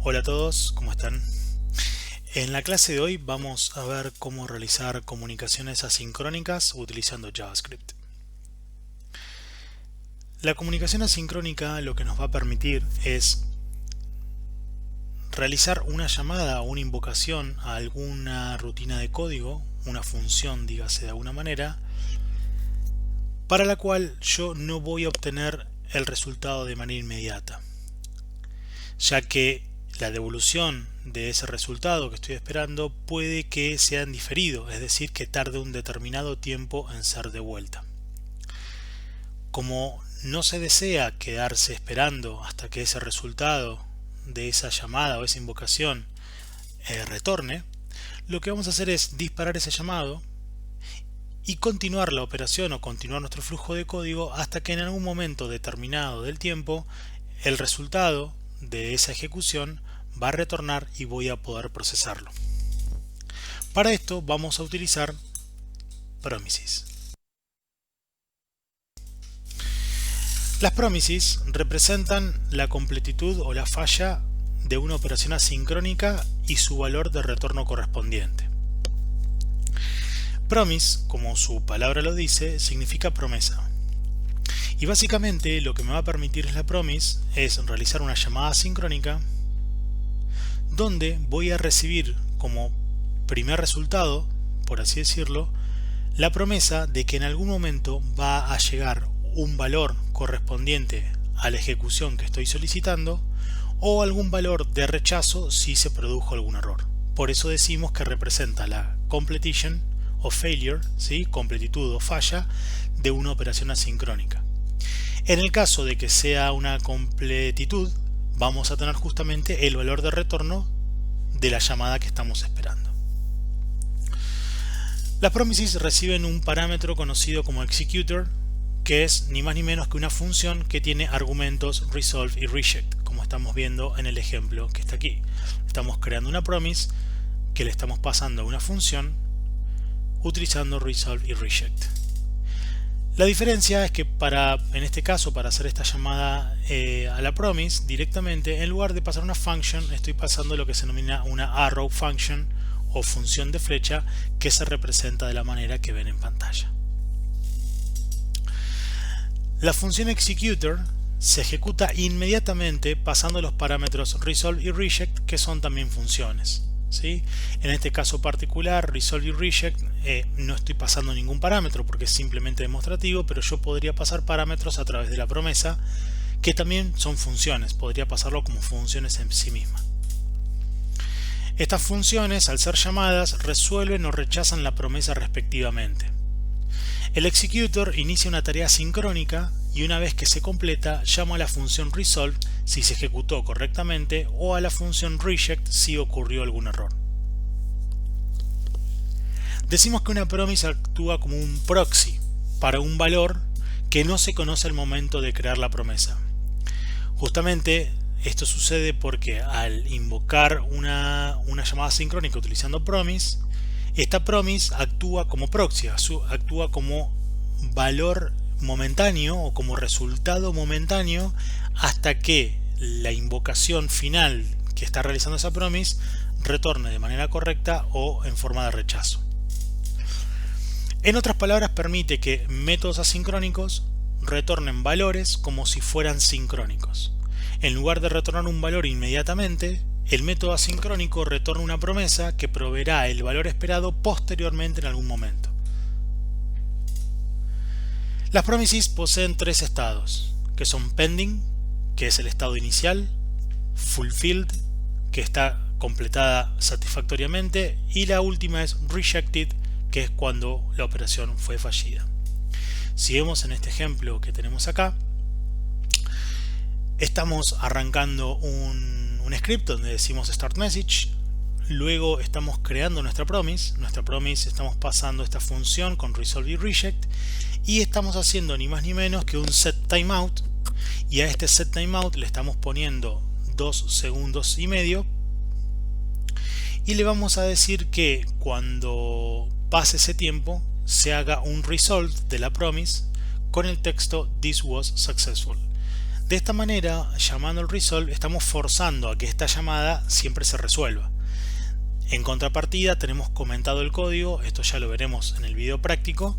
Hola a todos, ¿cómo están? En la clase de hoy vamos a ver cómo realizar comunicaciones asincrónicas utilizando JavaScript. La comunicación asincrónica lo que nos va a permitir es realizar una llamada o una invocación a alguna rutina de código, una función, dígase de alguna manera, para la cual yo no voy a obtener el resultado de manera inmediata, ya que la devolución de ese resultado que estoy esperando puede que sea en diferido, es decir, que tarde un determinado tiempo en ser devuelta. Como no se desea quedarse esperando hasta que ese resultado de esa llamada o esa invocación retorne, lo que vamos a hacer es disparar ese llamado y continuar la operación o continuar nuestro flujo de código hasta que en algún momento determinado del tiempo el resultado de esa ejecución va a retornar y voy a poder procesarlo. Para esto vamos a utilizar promises. Las promises representan la completitud o la falla de una operación asincrónica y su valor de retorno correspondiente. Promise, como su palabra lo dice, significa promesa. Y básicamente lo que me va a permitir la promise es realizar una llamada asincrónica donde voy a recibir como primer resultado, por así decirlo, la promesa de que en algún momento va a llegar un valor correspondiente a la ejecución que estoy solicitando o algún valor de rechazo si se produjo algún error. Por eso decimos que representa la completion o failure, ¿sí? Completitud o falla de una operación asincrónica. En el caso de que sea una completitud, vamos a tener justamente el valor de retorno de la llamada que estamos esperando. Las promises reciben un parámetro conocido como executor, que es ni más ni menos que una función que tiene argumentos resolve y reject, como estamos viendo en el ejemplo que está aquí. Estamos creando una promise que le estamos pasando a una función utilizando resolve y reject. La diferencia es que en este caso, para hacer esta llamada a la promise directamente, en lugar de pasar una function, estoy pasando lo que se denomina una arrow function o función de flecha, que se representa de la manera que ven en pantalla. La función executor se ejecuta inmediatamente pasando los parámetros resolve y reject, que son también funciones. ¿Sí? En este caso particular, resolve y reject, no estoy pasando ningún parámetro porque es simplemente demostrativo, pero yo podría pasar parámetros a través de la promesa, que también son funciones, podría pasarlo como funciones en sí mismas. Estas funciones, al ser llamadas, resuelven o rechazan la promesa respectivamente. El executor inicia una tarea sincrónica y una vez que se completa, llama a la función resolve si se ejecutó correctamente o a la función reject si ocurrió algún error. Decimos que una promise actúa como un proxy para un valor que no se conoce al momento de crear la promesa. Justamente esto sucede porque al invocar una llamada sincrónica utilizando promise, esta promise actúa como proxy, actúa como valor momentáneo o como resultado momentáneo hasta que la invocación final que está realizando esa promise retorne de manera correcta o en forma de rechazo. En otras palabras, permite que métodos asincrónicos retornen valores como si fueran sincrónicos. En lugar de retornar un valor inmediatamente, el método asincrónico retorna una promesa que proveerá el valor esperado posteriormente en algún momento. Las promises poseen tres estados, que son pending, que es el estado inicial, fulfilled, que está completada satisfactoriamente, y la última es rejected, que es cuando la operación fue fallida. Si vemos en este ejemplo que tenemos acá, estamos arrancando un script donde decimos start message, luego estamos creando nuestra promise estamos pasando esta función con resolve y reject y estamos haciendo ni más ni menos que un set timeout, y a este set timeout le estamos poniendo 2 segundos y medio y le vamos a decir que cuando pase ese tiempo se haga un resolve de la promise con el texto this was successful. De esta manera, llamando al resolve, estamos forzando a que esta llamada siempre se resuelva. En contrapartida, tenemos comentado el código, esto ya lo veremos en el video práctico.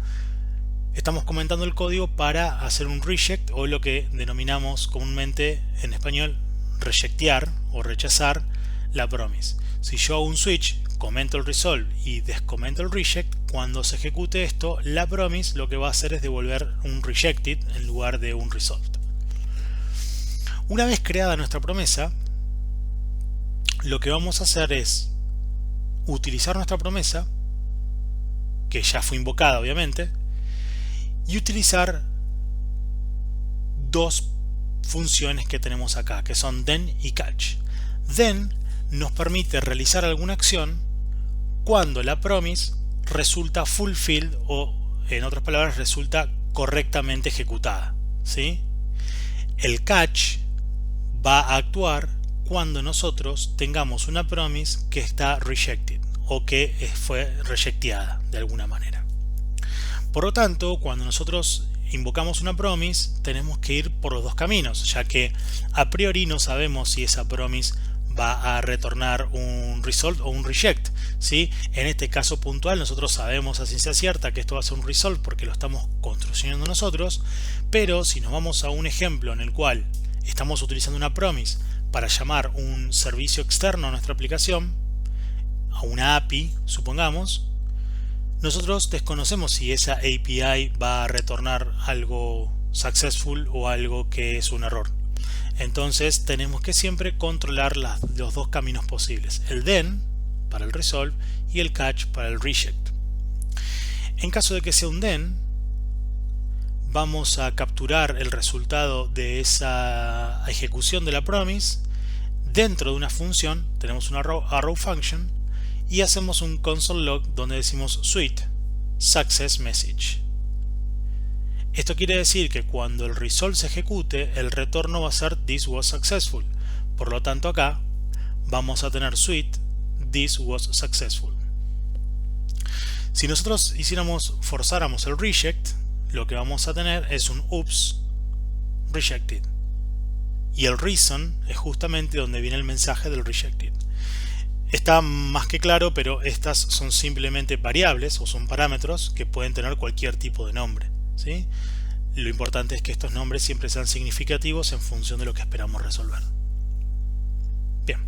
Estamos comentando el código para hacer un reject, o lo que denominamos comúnmente en español rejectear o rechazar la promise. Si yo hago un switch, comento el resolve y descomento el reject, cuando se ejecute esto, la promise lo que va a hacer es devolver un rejected en lugar de un resolved. Una vez creada nuestra promesa, lo que vamos a hacer es utilizar nuestra promesa, que ya fue invocada obviamente, y utilizar dos funciones que tenemos acá, que son then y catch. Then nos permite realizar alguna acción cuando la promise resulta fulfilled, o en otras palabras resulta correctamente ejecutada, ¿sí? El catch va a actuar cuando nosotros tengamos una promise que está rejected o que fue rejecteada de alguna manera. Por lo tanto, cuando nosotros invocamos una promise, tenemos que ir por los dos caminos, ya que a priori no sabemos si esa promise va a retornar un resolve o un reject, ¿sí? En este caso puntual nosotros sabemos a ciencia cierta que esto va a ser un resolve porque lo estamos construyendo nosotros, pero si nos vamos a un ejemplo en el cual estamos utilizando una promise para llamar un servicio externo a nuestra aplicación, a una API, supongamos, nosotros desconocemos si esa API va a retornar algo successful o algo que es un error. Entonces tenemos que siempre controlar los dos caminos posibles, el then para el resolve y el catch para el reject. En caso de que sea un then, vamos a capturar el resultado de esa ejecución de la promise dentro de una función. Tenemos una arrow function y hacemos un console log donde decimos sweet success message. Esto quiere decir que cuando el resolve se ejecute, el retorno va a ser this was successful. Por lo tanto, acá vamos a tener sweet this was successful. Si nosotros forzáramos el reject, lo que vamos a tener es un oops rejected. Y el reason es justamente donde viene el mensaje del rejected. Está más que claro, pero estas son simplemente variables o son parámetros que pueden tener cualquier tipo de nombre, ¿sí? Lo importante es que estos nombres siempre sean significativos en función de lo que esperamos resolver. Bien.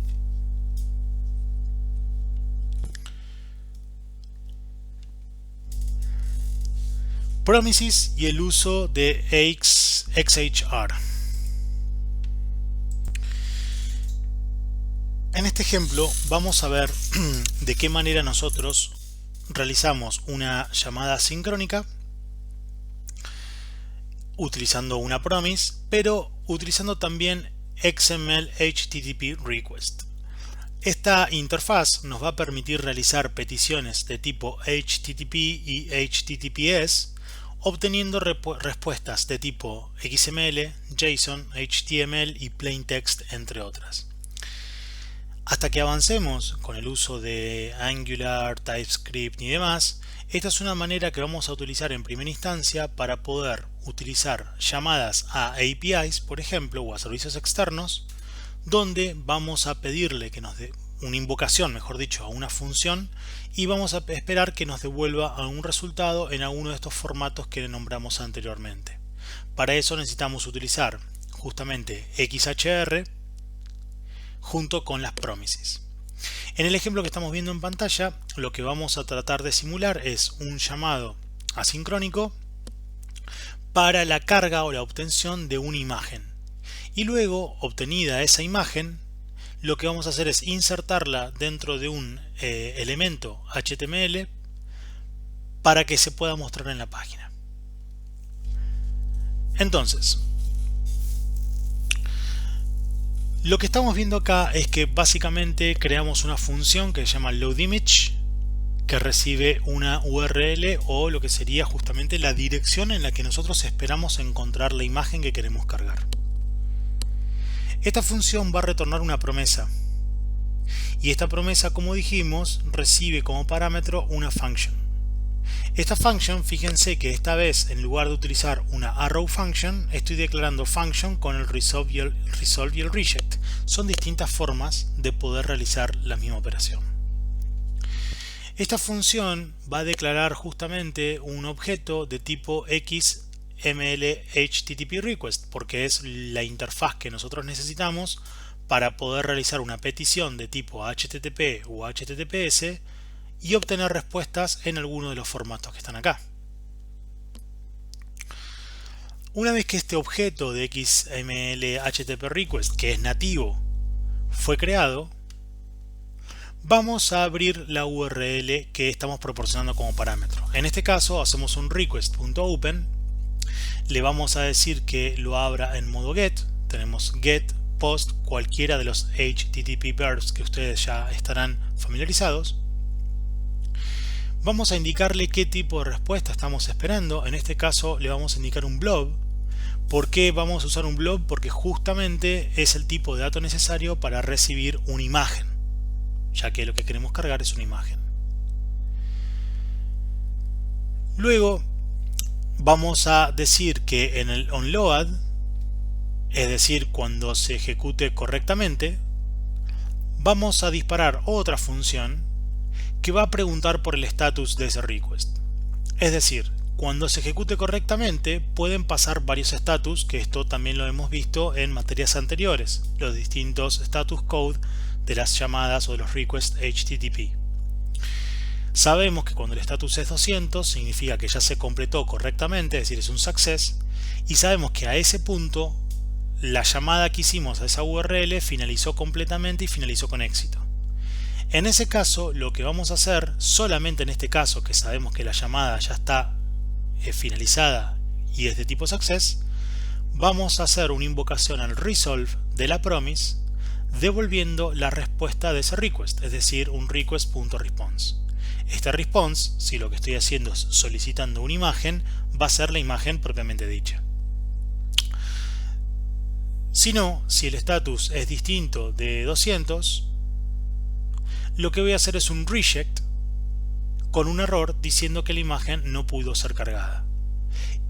Promises y el uso de XHR. En este ejemplo vamos a ver de qué manera nosotros realizamos una llamada sincrónica utilizando una promise, pero utilizando también XML HTTP request. Esta interfaz nos va a permitir realizar peticiones de tipo HTTP y HTTPS, obteniendo respuestas de tipo XML, JSON, HTML y plaintext, entre otras. Hasta que avancemos con el uso de Angular, TypeScript y demás, esta es una manera que vamos a utilizar en primera instancia para poder utilizar llamadas a APIs, por ejemplo, o a servicios externos, donde vamos a pedirle que nos dé una invocación, mejor dicho, a una función, y vamos a esperar que nos devuelva algún resultado en alguno de estos formatos que nombramos anteriormente. Para eso necesitamos utilizar justamente XHR junto con las promises. En el ejemplo que estamos viendo en pantalla, lo que vamos a tratar de simular es un llamado asincrónico para la carga o la obtención de una imagen. Y luego, obtenida esa imagen, lo que vamos a hacer es insertarla dentro de un elemento HTML para que se pueda mostrar en la página. Entonces, lo que estamos viendo acá es que básicamente creamos una función que se llama loadImage, que recibe una URL o lo que sería justamente la dirección en la que nosotros esperamos encontrar la imagen que queremos cargar. Esta función va a retornar una promesa, y esta promesa, como dijimos, recibe como parámetro una function. Esta function, fíjense que esta vez en lugar de utilizar una arrow function, estoy declarando function con el resolve y el reject. Son distintas formas de poder realizar la misma operación. Esta función va a declarar justamente un objeto de tipo XML HTTP request, porque es la interfaz que nosotros necesitamos para poder realizar una petición de tipo HTTP o HTTPS y obtener respuestas en alguno de los formatos que están acá. Una vez que este objeto de XML HTTP request, que es nativo, fue creado, vamos a abrir la URL que estamos proporcionando como parámetro. En este caso hacemos un request.open, le vamos a decir que lo abra en modo get, tenemos get, post, cualquiera de los HTTP verbs que ustedes ya estarán familiarizados. Vamos a indicarle qué tipo de respuesta estamos esperando. En este caso le vamos a indicar un blob. ¿Por qué vamos a usar un blob? Porque justamente es el tipo de dato necesario para recibir una imagen, ya que lo que queremos cargar es una imagen. Luego vamos a decir que en el onload, es decir, cuando se ejecute correctamente, vamos a disparar otra función que va a preguntar por el estatus de ese request. Es decir, cuando se ejecute correctamente pueden pasar varios estatus, que esto también lo hemos visto en materias anteriores, los distintos status code de las llamadas o de los requests HTTP. Sabemos que cuando el estatus es 200 significa que ya se completó correctamente, es decir, es un success, y sabemos que a ese punto la llamada que hicimos a esa URL finalizó completamente y finalizó con éxito. En ese caso, lo que vamos a hacer, solamente en este caso que sabemos que la llamada ya está finalizada y es de tipo success, vamos a hacer una invocación al resolve de la promise devolviendo la respuesta de ese request, es decir, un request.response. Este response, si lo que estoy haciendo es solicitando una imagen, va a ser la imagen propiamente dicha. Si no, si el estatus es distinto de 200, lo que voy a hacer es un reject con un error diciendo que la imagen no pudo ser cargada.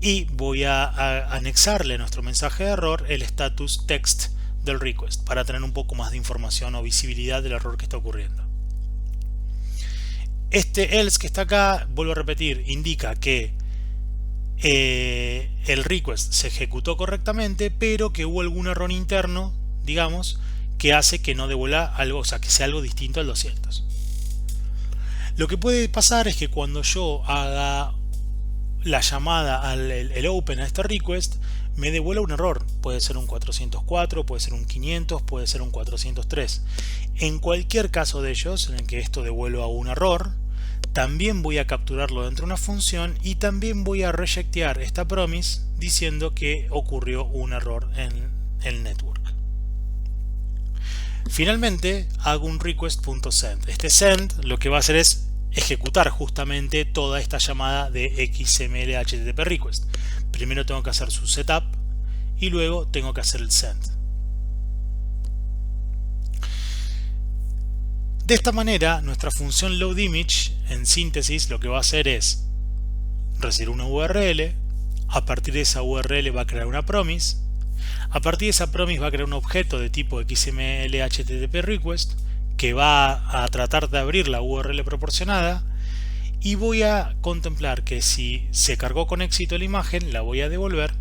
Y voy a anexarle a nuestro mensaje de error el status text del request para tener un poco más de información o visibilidad del error que está ocurriendo. Este else que está acá, vuelvo a repetir, indica que el request se ejecutó correctamente, pero que hubo algún error interno, digamos, que hace que no devuelva algo, o sea, que sea algo distinto al 200. Lo que puede pasar es que cuando yo haga la llamada el open a este request, me devuelva un error. Puede ser un 404, puede ser un 500, puede ser un 403. En cualquier caso de ellos, en el que esto devuelva un error, también voy a capturarlo dentro de una función y también voy a rejectear esta promise diciendo que ocurrió un error en el network. Finalmente hago un request.send. Este send lo que va a hacer es ejecutar justamente toda esta llamada de XML HTTP request. Primero tengo que hacer su setup y luego tengo que hacer el send. De esta manera nuestra función loadImage en síntesis lo que va a hacer es recibir una URL, a partir de esa URL va a crear una promise. A partir de esa promise va a crear un objeto de tipo XML HTTP request que va a tratar de abrir la URL proporcionada y voy a contemplar que si se cargó con éxito la imagen la voy a devolver,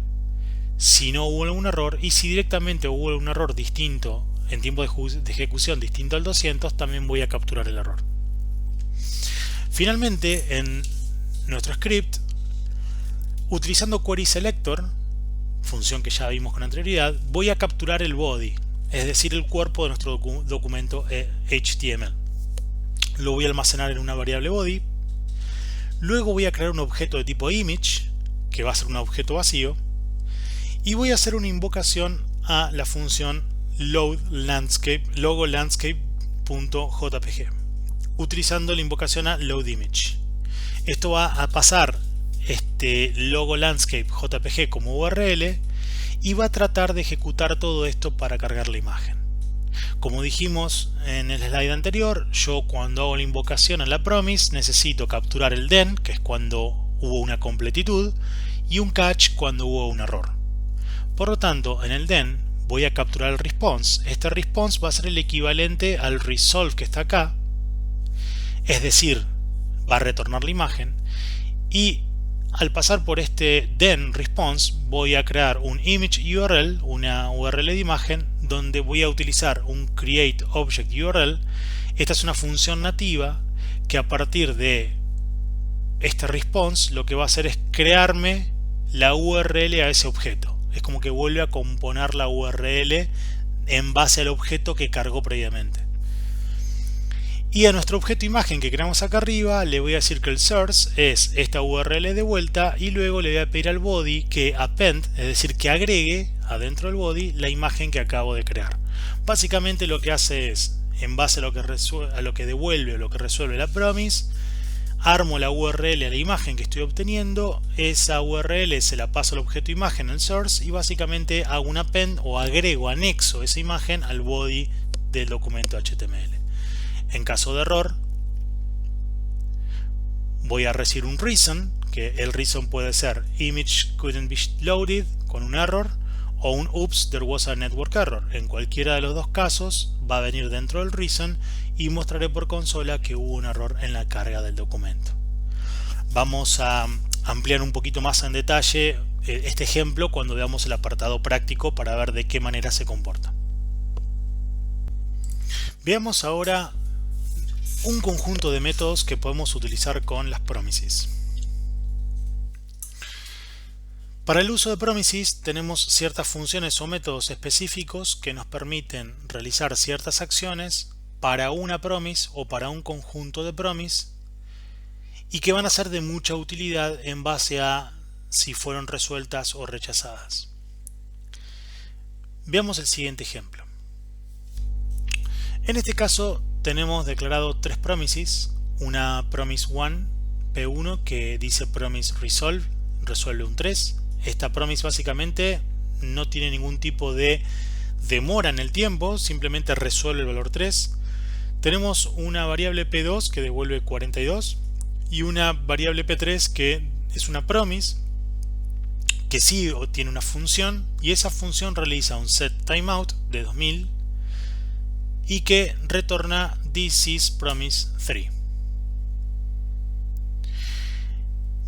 si no hubo algún error y si directamente hubo un error distinto en tiempo de ejecución distinto al 200 también voy a capturar el error. Finalmente en nuestro script, utilizando querySelector, función que ya vimos con anterioridad, voy a capturar el body, es decir, el cuerpo de nuestro documento HTML. Lo voy a almacenar en una variable body. Luego voy a crear un objeto de tipo image, que va a ser un objeto vacío, y voy a hacer una invocación a la función logolandscape.jpg, utilizando la invocación a loadImage. Esto va a pasar este logolandscape.jpg como URL y va a tratar de ejecutar todo esto para cargar la imagen. Como dijimos en el slide anterior, yo cuando hago la invocación a la promise necesito capturar el then, que es cuando hubo una completitud, y un catch cuando hubo un error. Por lo tanto, en el then voy a capturar el response. Este response va a ser el equivalente al resolve que está acá, es decir, va a retornar la imagen, y al pasar por este then response voy a crear un image URL, una URL de imagen, donde voy a utilizar un create object URL. Esta es una función nativa que a partir de este response lo que va a hacer es crearme la URL a ese objeto. Es como que vuelve a componer la URL en base al objeto que cargó previamente. Y a nuestro objeto imagen que creamos acá arriba le voy a decir que el source es esta URL de vuelta, y luego le voy a pedir al body que append, es decir, que agregue adentro del body la imagen que acabo de crear. Básicamente lo que hace es, en base a lo que devuelve o lo que resuelve la promise, armo la URL a la imagen que estoy obteniendo, esa URL se la paso al objeto imagen, el source, y básicamente hago un append o anexo esa imagen al body del documento HTML. En caso de error, voy a recibir un reason, que el reason puede ser image couldn't be loaded con un error, o un oops, there was a network error. En cualquiera de los dos casos va a venir dentro del reason y mostraré por consola que hubo un error en la carga del documento. Vamos a ampliar un poquito más en detalle este ejemplo cuando veamos el apartado práctico para ver de qué manera se comporta. Veamos ahora un conjunto de métodos que podemos utilizar con las promises. Para el uso de promises tenemos ciertas funciones o métodos específicos que nos permiten realizar ciertas acciones para una promise o para un conjunto de promise, y que van a ser de mucha utilidad en base a si fueron resueltas o rechazadas. Veamos el siguiente ejemplo. En este caso tenemos declarado tres promises, una promise 1 P1 que dice promise resolve, resuelve un 3. Esta promise básicamente no tiene ningún tipo de demora en el tiempo, simplemente resuelve el valor 3. Tenemos una variable P2 que devuelve 42 y una variable P3 que es una promise que sí tiene una función, y esa función realiza un set timeout de 2000 y que retorna this is promise 3.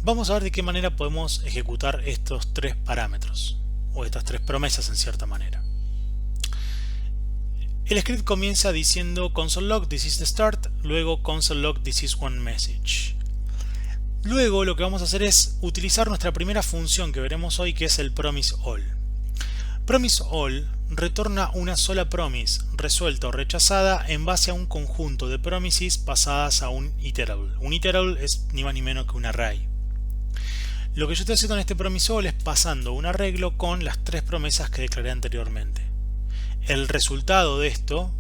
Vamos a ver de qué manera podemos ejecutar estos tres parámetros o estas tres promesas en cierta manera. El script comienza diciendo console log this is the start, luego console log this is one message. Luego lo que vamos a hacer es utilizar nuestra primera función que veremos hoy, que es el promise all. Promise all retorna una sola promise resuelta o rechazada en base a un conjunto de promises pasadas a un iterable. Un iterable es ni más ni menos que un array. Lo que yo estoy haciendo en este promise all es pasando un arreglo con las tres promesas que declaré anteriormente. El resultado de esto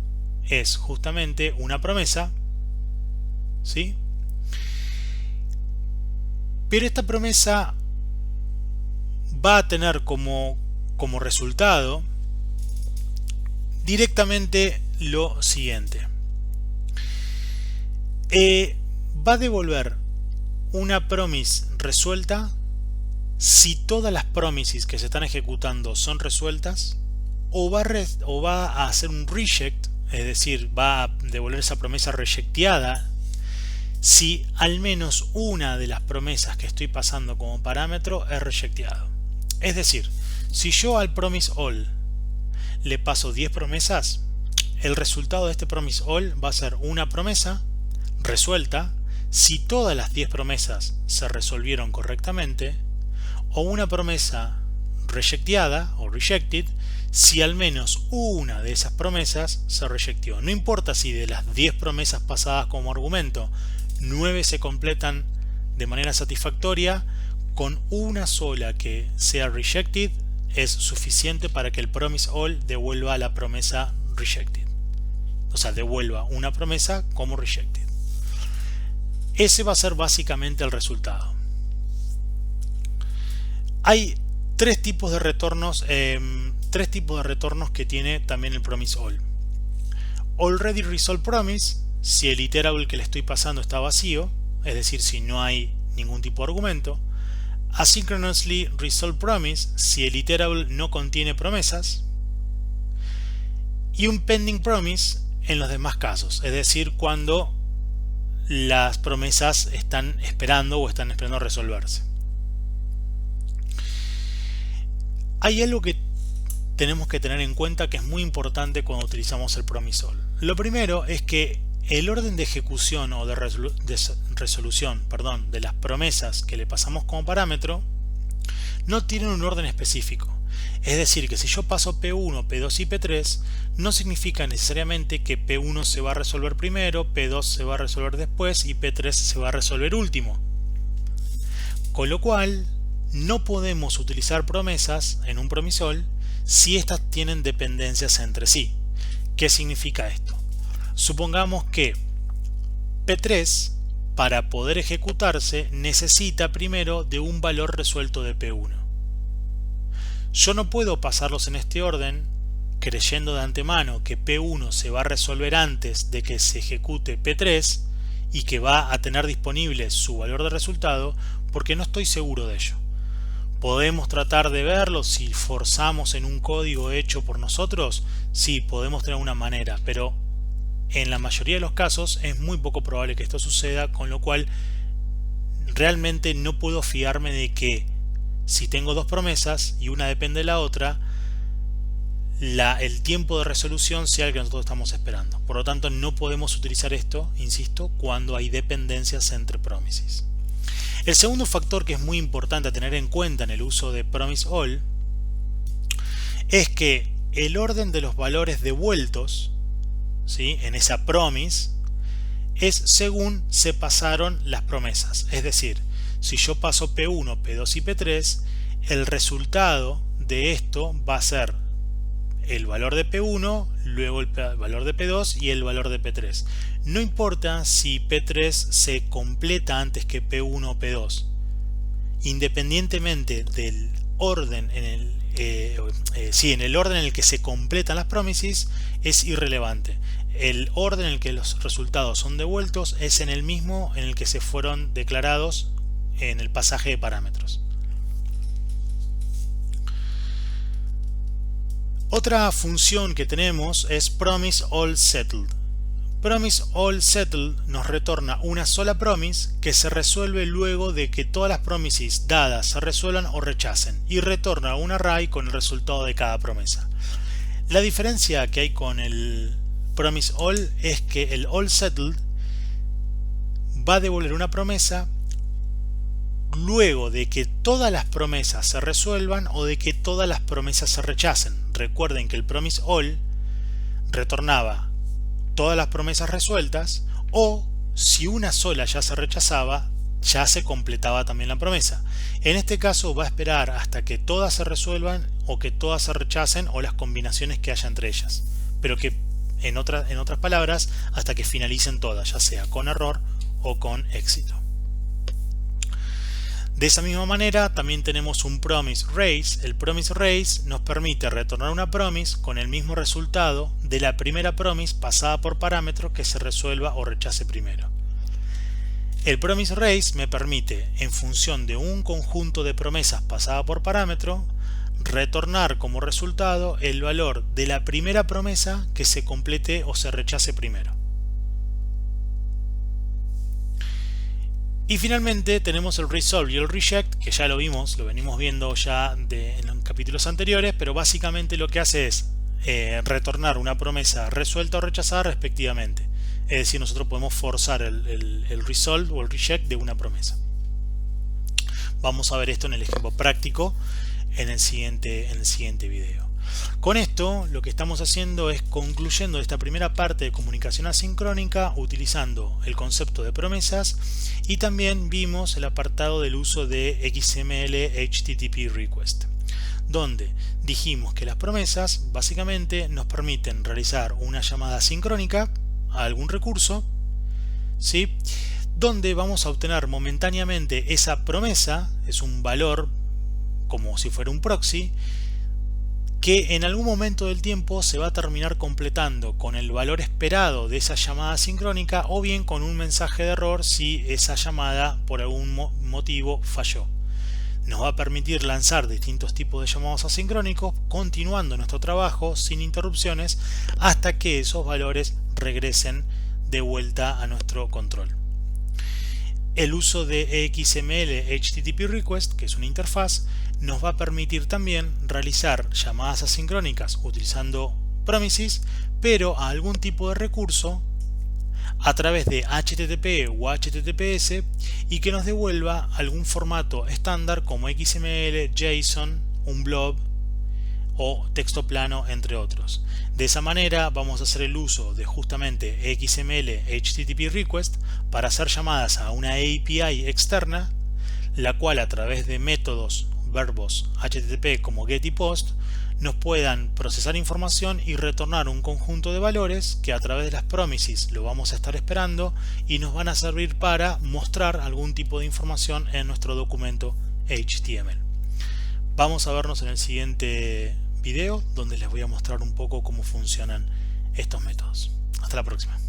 es justamente una promesa, ¿sí? Pero esta promesa va a tener como resultado directamente lo siguiente. Va a devolver una promise resuelta si todas las promises que se están ejecutando son resueltas, o va a hacer un reject, es decir, va a devolver esa promesa rejecteada si al menos una de las promesas que estoy pasando como parámetro es rejecteado. Es decir, si yo al promise all le paso 10 promesas, el resultado de este promise all va a ser una promesa resuelta si todas las 10 promesas se resolvieron correctamente, o una promesa rejecteada o rejected si al menos una de esas promesas se rejecteó. No importa si de las 10 promesas pasadas como argumento 9 se completan de manera satisfactoria, con una sola que sea rejected es suficiente para que el promise all devuelva la promesa rejected. O sea, devuelva una promesa como rejected. Ese va a ser básicamente el resultado. Hay tres tipos de retornos que tiene también el promise all. already resolved promise si el iterable que le estoy pasando está vacío, es decir, si no hay ningún tipo de argumento. Asynchronously resolved promise si el iterable no contiene promesas. Y un pending promise en los demás casos, es decir, cuando las promesas están esperando resolverse. Hay algo que tenemos que tener en cuenta que es muy importante cuando utilizamos el promise all. Lo primero es que el orden de ejecución o de resolución de las promesas que le pasamos como parámetro no tienen un orden específico. Es decir, que si yo paso P1, P2 y P3, no significa necesariamente que P1 se va a resolver primero, P2 se va a resolver después y P3 se va a resolver último. Con lo cual, no podemos utilizar promesas en un promise all si estas tienen dependencias entre sí. ¿Qué significa esto? Supongamos que P3, para poder ejecutarse, necesita primero de un valor resuelto de P1. Yo no puedo pasarlos en este orden creyendo de antemano que P1 se va a resolver antes de que se ejecute P3 y que va a tener disponible su valor de resultado, porque no estoy seguro de ello. ¿Podemos tratar de verlo si forzamos en un código hecho por nosotros? Sí, podemos tener una manera, pero en la mayoría de los casos es muy poco probable que esto suceda, con lo cual realmente no puedo fiarme de que si tengo dos promesas y una depende de la otra, el tiempo de resolución sea el que nosotros estamos esperando. Por lo tanto, no podemos utilizar esto, insisto, cuando hay dependencias entre promises. El segundo factor que es muy importante a tener en cuenta en el uso de promise all es que el orden de los valores devueltos, ¿sí?, en esa promise es según se pasaron las promesas. Es decir, si yo paso P1, P2 y P3, el resultado de esto va a ser el valor de P1, luego el valor de P2 y el valor de P3. No importa si P3 se completa antes que P1 o P2. Independientemente del orden en el orden en el que se completan las promises, es irrelevante. El orden en el que los resultados son devueltos es en el mismo en el que se fueron declarados en el pasaje de parámetros. Otra función que tenemos es promise all settled. Promise all settled nos retorna una sola promise que se resuelve luego de que todas las promises dadas se resuelvan o rechacen, y retorna un array con el resultado de cada promesa. La diferencia que hay con el promise all es que el all settled va a devolver una promesa luego de que todas las promesas se resuelvan o de que todas las promesas se rechacen. Recuerden que el promise all retornaba todas las promesas resueltas, o si una sola ya se rechazaba, ya se completaba también la promesa. En este caso va a esperar hasta que todas se resuelvan o que todas se rechacen, o las combinaciones que haya entre ellas, pero que en otras palabras, hasta que finalicen todas, ya sea con error o con éxito. De esa misma manera también tenemos un promise raise. El promise raise nos permite retornar una promise con el mismo resultado de la primera promise pasada por parámetro que se resuelva o rechace primero. El promise raise me permite, en función de un conjunto de promesas pasada por parámetro, retornar como resultado el valor de la primera promesa que se complete o se rechace primero. Y finalmente tenemos el resolve y el reject, que ya lo venimos viendo ya en los capítulos anteriores, pero básicamente lo que hace es retornar una promesa resuelta o rechazada respectivamente. Es decir, nosotros podemos forzar el resolve o el reject de una promesa. Vamos a ver esto en el ejemplo práctico en el siguiente video. Con esto lo que estamos haciendo es concluyendo esta primera parte de comunicación asincrónica utilizando el concepto de promesas, y también vimos el apartado del uso de XML HTTP Request, donde dijimos que las promesas básicamente nos permiten realizar una llamada sincrónica a algún recurso, ¿sí?, donde vamos a obtener momentáneamente esa promesa, es un valor como si fuera un proxy, que en algún momento del tiempo se va a terminar completando con el valor esperado de esa llamada sincrónica o bien con un mensaje de error si esa llamada por algún motivo falló. Nos va a permitir lanzar distintos tipos de llamados asincrónicos, continuando nuestro trabajo sin interrupciones hasta que esos valores regresen de vuelta a nuestro control. El uso de XML HTTP Request, que es una interfaz, nos va a permitir también realizar llamadas asincrónicas utilizando promises, pero a algún tipo de recurso a través de HTTP o HTTPS y que nos devuelva algún formato estándar como XML, JSON, un blob o texto plano, entre otros. De esa manera vamos a hacer el uso de justamente XML HTTP Request para hacer llamadas a una API externa, la cual a través de métodos, verbos HTTP como GET y POST nos puedan procesar información y retornar un conjunto de valores que a través de las promises lo vamos a estar esperando y nos van a servir para mostrar algún tipo de información en nuestro documento HTML. Vamos a vernos en el siguiente video donde les voy a mostrar un poco cómo funcionan estos métodos. Hasta la próxima.